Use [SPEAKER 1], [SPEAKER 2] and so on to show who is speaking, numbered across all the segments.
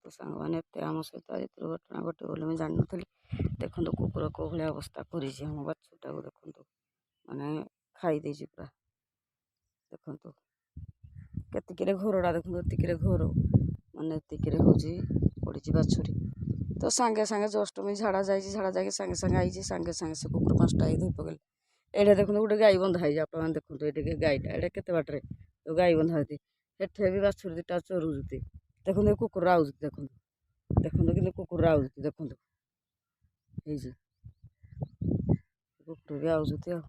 [SPEAKER 1] ଦେଖନ୍ତୁ ସାଙ୍ଗମାନେ, ଏତେ ଆମ ସହିତ ଆଜି ଦୁର୍ଘଟଣା ଘଟିବ ବୋଲି ମୁଁ ଜାଣିନଥିଲି। ଦେଖନ୍ତୁ କୁକୁର କେଉଁ ଭଳିଆ ଅବସ୍ଥା କରିଛି ଆମ ବାଛୁରୀଟାକୁ। ଦେଖନ୍ତୁ ମାନେ ଖାଇ ଦେଇଛି ପୁରା। ଦେଖନ୍ତୁ କେତିକିରେ ଘୋରଟା, ଦେଖନ୍ତୁ ଏତିକିରେ ଘୋର, ମାନେ ଏତିକିରେ ହେଉଛି ପଡ଼ିଛି ବାଛୁରୀ। ତ ସାଙ୍ଗେ ସାଙ୍ଗେ ଜଷ୍ଟ ମୁଁ ଝାଡ଼ା ଯାଇକି ସାଙ୍ଗେ ସାଙ୍ଗେ ଆଇଛି, ସାଙ୍ଗେ ସାଙ୍ଗେ ସେ କୁକୁର 5ଟା ଧୋଇ ପକେଇଲେ। ଏଇଟା ଦେଖନ୍ତୁ ଗୋଟେ ଗାଈ ବନ୍ଧା ହେଇଛି, ଆପଣମାନେ ଦେଖନ୍ତୁ ଏଇଠି ଗାଈଟା, ଏଇଟା କେତେ ବାଟରେ ଗାଈ ବନ୍ଧା ହେଇଛି। ସେଠି ବି ବାଛୁରୀ 2ଟା ଚରୁଛନ୍ତି। ଦେଖନ୍ତୁ ଏ କୁକୁର ଆଉଛନ୍ତି, ଦେଖନ୍ତୁ ଦେଖନ୍ତୁ କିନ୍ତୁ କୁକୁର ଆଉଛନ୍ତି, ଦେଖନ୍ତୁ ହେଇଛି କୁକୁର ବି ଆଉଛନ୍ତି ଆଉ।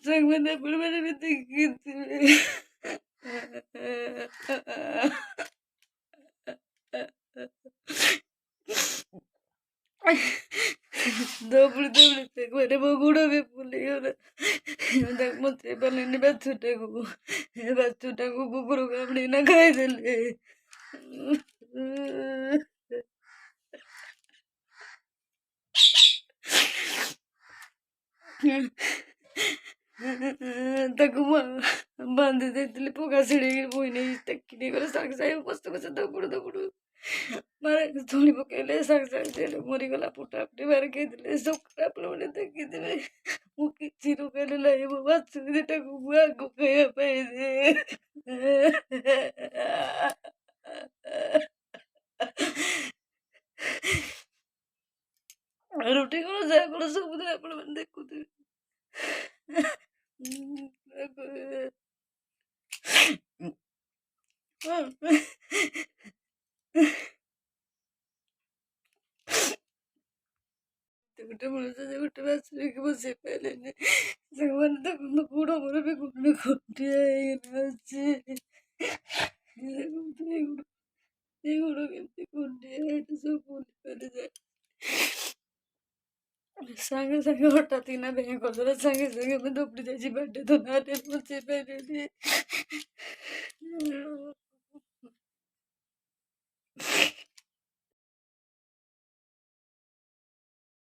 [SPEAKER 1] Sangue appena mi doble te guarda guda be puliora da motre balini battutaku guguru gamni na kaidelle ତାକୁ ବାନ୍ଧି ଦେଇଥିଲି ପକା ଛିଡ଼େଇକି ବୋହି ନେଇ ଟେକି ନେଇଗଲେ। ସାଙ୍ଗେ ସାଙ୍ଗେ ପଶୁ ପଶୁ ଦବୁଡୁ ଦବୁଡୁ ମାନେ ଧୂଳି ପକେଇଲେ, ସାଙ୍ଗେ ସାଙ୍ଗେ ଦେଲେ ମରିଗଲା। ଫୁଟା ଫୁଟି ମାରିକେଇଥିଲେ। ସକାଳେ ଆପଣମାନେ ଦେଖିଥିବେ ମୁଁ କିଛି ରୋକାଲି ନାହିଁ। ମୋ ବାଛୁରୀ 2ଟାକୁ ମୁଁ ଆଗ ଖାଇବା ପାଇଁ ଦିଏ। ରୁଟି କଣ ଯାହା କଣ ସବୁଦିନ ଆପଣମାନେ ଦେଖୁଥିବେ। ଗୋଟେ ମଣିଷ ଯେ ଗୋଟେ ବାଛୁରୀକି ବସେଇ ପାରିଲେନି। ସେମାନେ ଦେଖନ୍ତୁ ଗୋଡ଼ ମୋର ବି ଗୋଟେ ଖଣ୍ଡିଆ ହେଇଗଲା ଅଛି। ଏଇ ଗୋଡ଼ କେମିତି ଖଣ୍ଡିଆ ଏଇଟା ସବୁ ବୁଲି ପାରିଯାଏ। ସାଙ୍ଗେ ସାଙ୍ଗେ ହଠାତ୍ କିନା ବେଁ କରିଦେଲା। ସାଙ୍ଗେ ସାଙ୍ଗେ ଆମେ ଦୌଡ଼ି ଯାଇଛି ବାଟେ ତ ନାରେ ବଞ୍ଚେଇ ପାରିଲେନି।